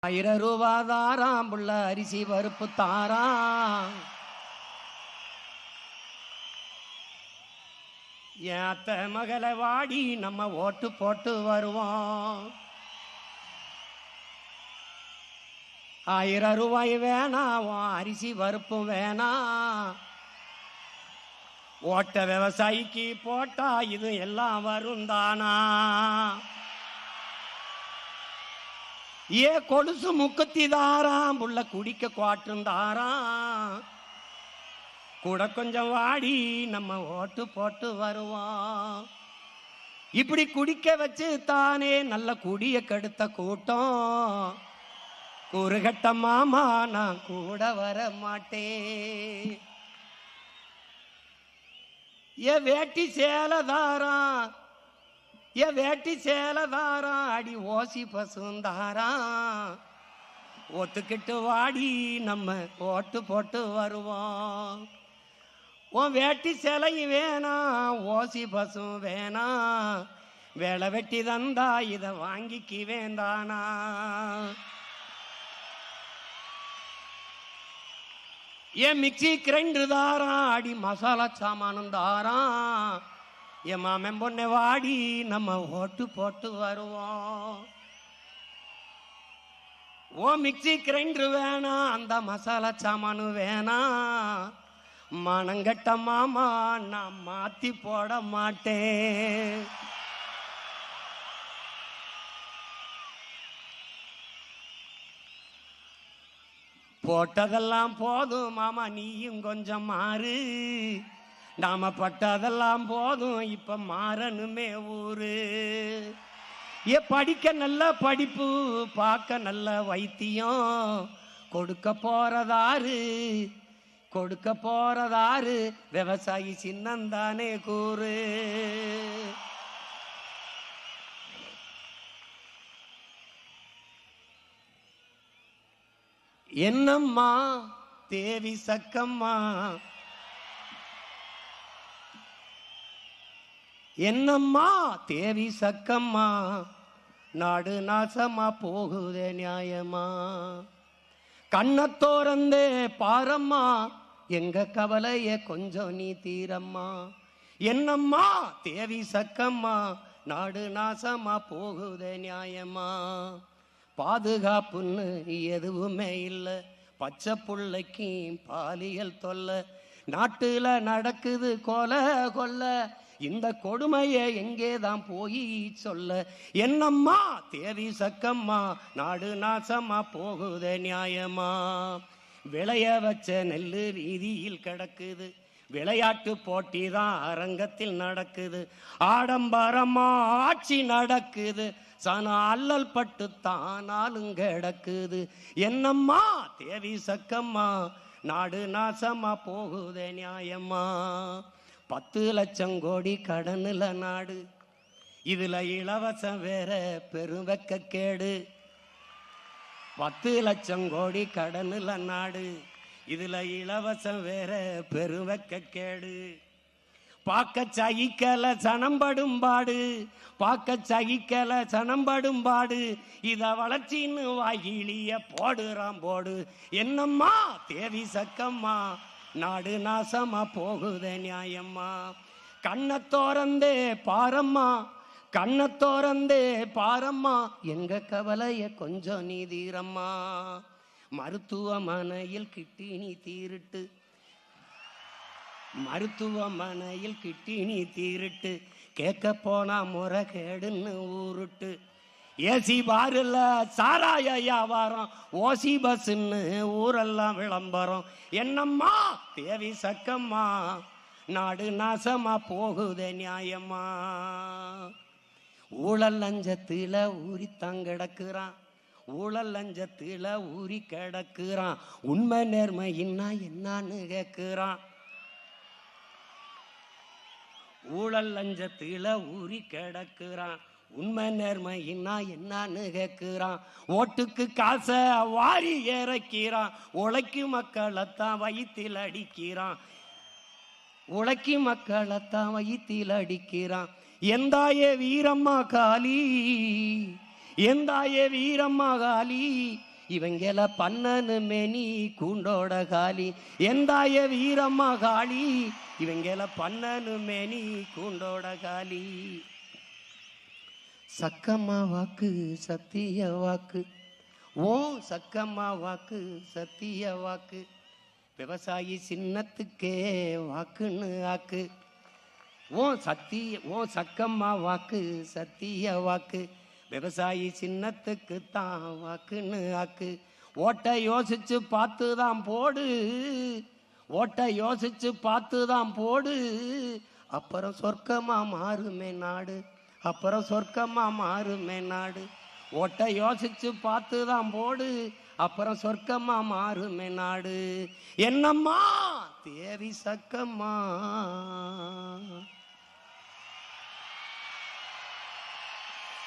₹1000 தாராம் புள்ள அரிசி பருப்பு தாராம். ஏத்த மகளை வாடி நம்ம ஓட்டு போட்டு வருவோம். ₹1000 வேணாம், அரிசி பருப்பும் வேணாம். ஓட்ட விவசாயிக்கு போட்டா இது எல்லாம் வரும் தானா? ஏ கொலுசு முக்கத்தி தாராம் புள்ள குடிக்க குவாட்டும் தாராம். கூட கொஞ்சம் வாடி நம்ம ஓட்டு போட்டு வருவோம். இப்படி குடிக்க வச்சு தானே நல்ல குடிய கெடுத்த கூட்டம். கூறுகட்ட மாமா நான் கூட வர மாட்டேன். ஏ வேட்டி சேலதாராம், ஏ வேட்டி சேலதாராம், அடி ஓசி பசுந்தாராம். ஒத்துக்கிட்டு வாடி நம்ம ஓட்டு போட்டு வருவோம். உன் வேட்டி சேலையும் வேணாம், ஓசி பசும் வேணாம். வேலை வெட்டி தந்தா இதை வாங்கிக்கு வேண்டானா? ஏன் மிக்சி கிரைண்டர் தாராம், அடி மசாலா சாமானும் தாராம். என் மாமன் பொண்ணை வாடி நம்ம ஓட்டு போட்டு வருவோம். ஓ மிக்சி கிரைண்டர் வேணாம், அந்த மசாலா சாமானு வேணாம். மனங்கட்ட மாமா நான் மாத்தி போட மாட்டேன். போட்டதெல்லாம் போதும் மாமா, நீயும் கொஞ்சம் மாறு. நாம பட்டதெல்லாம் போதும், இப்ப மாறணுமே ஊரு. ஏ படிக்க நல்ல படிப்பு, பார்க்க நல்ல வைத்தியம். கொடுக்க போறதாரு, கொடுக்க போறதாரு, விவசாயி சின்னந்தானே கூறு. என்னம்மா தேவி சக்கம்மா, என்னம்மா தேவி சக்கம்மா, நாடு நாசமா போகுதே நியாயமா? கண்ணத்தோரந்தே பாரம்மா, எங்க கவலைய கொஞ்சம் நீ தீரம்மா. என்னம்மா தேவி சக்கம்மா, நாடு நாசமா போகுதே நியாயமா? பாதுகாப்புன்னு எதுவுமே இல்லை, பச்சை புள்ளைக்கு பாலியல் தொல்லை. நாட்டுல நடக்குது கொலை கொல்ல, இந்த கொடுமையை எங்கேதான் போய் சொல்ல? என்னம்மா தேவி சக்கம்மா, நாடு நாசமா போகுதே நியாயமா? விளைய வச்ச நெல்லு வீதியில் கிடக்குது, விளையாட்டு போட்டி தான் அரங்கத்தில் நடக்குது. ஆடம்பரமா ஆட்சி நடக்குது, சன அல்லல் பட்டு தானாலும் கிடக்குது. என்னம்மா தேவி சக்கம்மா, நாடு நாசமா போகுதே நியாயமா? 10 லட்சம் கோடி கடனுல நாடு, இதுல இலவசம் வேற பெருவெக்க கேடு. 10 லட்சம் கோடி கடனுல நாடு, இதுல இலவசம் வேற பெருவெக்க கேடு. பார்க்க சகிக்கல சனம்படும் பாடு, பார்க்க சகிக்கல சனம்படும் பாடு. இத வளர்ச்சின்னு வாயிலிய போடுறான் போடு. என்னம்மா தேவி சக்கம்மா, நாடு நாசமா போகுதே நியாயம்மா? கண்ணத்தோரந்தே பாரம்மா, கண்ணத்தோரந்தே பாரம்மா, எங்க கவலைய கொஞ்சம் நீ தீரம்மா. மருத்துவமனையில் கிட்டினி தீருட்டு, மருத்துவமனையில் கிட்டினி தீருட்டு, கேட்க போனா முறை கேடுன்னு ஊருட்டு. ஏசி பாருல சாராய வியாபாரம், ஓசி பஸ்ன்னு ஊரெல்லாம் விளம்பரம். என்னம்மா தேவி சக்கம்மா, நாடு நாசமா போகுதே நியாயமா? ஊழல் லஞ்சத்தில ஊறித்தான் கிடக்குறான், ஊழல் லஞ்சத்தில ஊறி கிடக்குறான். உண்மை நேர்மை என்னன்னு கேட்குறான். ஊழல் லஞ்சத்தில ஊறி கிடக்குறான், உண்மை நேர்மை என்னன்னு கேட்குறான். ஓட்டுக்கு காசை வாரி இறக்கிறான், உழைக்கும் மக்களைத்தான் வயிற்றில் அடிக்கிறான், உழைக்கும் மக்களைத்தான் வயிற்றில் அடிக்கிறான். எந்தாயே வீரம்மா காளி, எந்தாயே வீரம்மா காளி, இவங்கள பண்ணனு மேனி கூண்டோட காலி எந்தாய வீரம்மா காளி இவங்கள பண்ணனு மேனி கூண்டோட காலி சக்கம்மா வாக்கு சத்திய வாக்கு ஓ சக்கம்மா வாக்கு சத்திய வாக்கு விவசாயி சின்னத்துக்கே வாக்குன்னு ஆக்கு ஓ சக்கம்மா வாக்கு சத்திய வாக்கு விவசாயி சின்னத்துக்கு தான் வாக்குன்னு ஆக்கு ஓட்டை யோசிச்சு பார்த்து தான் போடு ஓட்டை யோசிச்சு பார்த்து தான் போடு அப்புறம் சொர்க்கமா மாறுமே நாடு அப்புறம் சொர்க்கமா மாறுமே நாடு ஓட்டை யோசிச்சு பார்த்து தான் போடு அப்புறம் சொர்க்கமா மாறுமே நாடு என்னம்மா தேவி சக்கம்மா